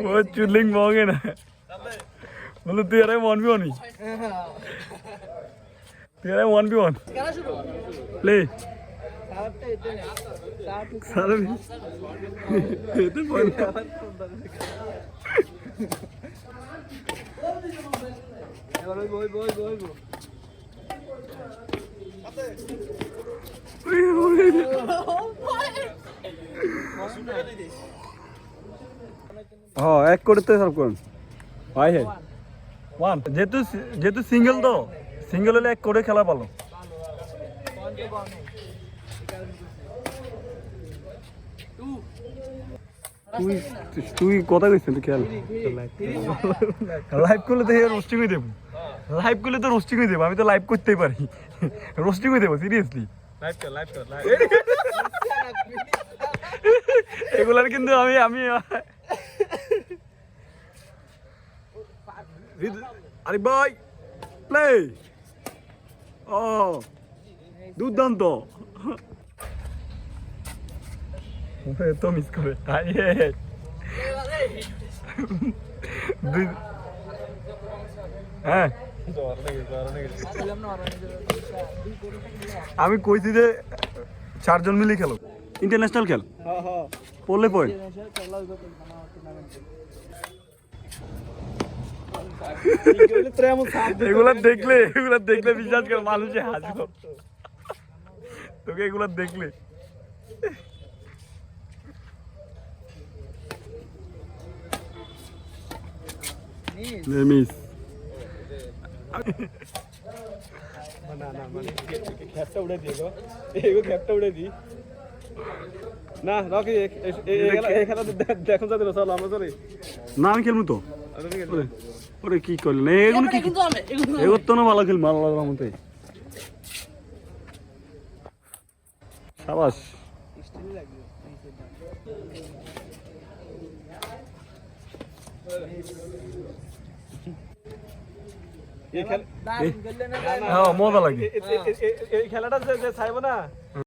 वो चुलिंग मोगे ना मतलब तेरा 1v1 ही तेरा 1v1 ले सारे इतने बोल हाँ एक करते सब कौन भाई है वन जेतु सिंगल तो सिंगल वाले एक कोड़े खेला पालो তুই কথা কইছিস তুই খেল লাইভ করলে তো রোস্টিং হয়ে দেবো লাইভ করলে তো রোস্টিং হয়ে দেবো আমি তো লাইভ করতেই পারি রোস্টিং হয়ে দেবো সিরিয়াসলি লাইভ কর এগুলার কিন্তু আমি আরে ভাই প্লে ও দুর্দান্ত তো মিস করে হ্যাঁ আমি কইছি যে 4 জন মিলে খেলো ইন্টারন্যাশনাল খেল পড়লে পয়েন্ট এগুলা দেখলে বিশ্বাস করে মানুষে হাসবো তোকে এগুলা দেখলে মিস না মানে খ্যাপটা উড়ে দিয়ে গো এগো খ্যাপটা উড়ে দি না রকি এই খেলা দেখুন যাতে চল আমরা চলে না আমি খেলবো তো ওরে কি করলেন এগুলো কি এগুলো তো না ভালো খেল ভালো লাগার মতে শাবাশ স্টিল লাগবে এই খেলা মজা লাগে এই খেলাটা যে চাইবো না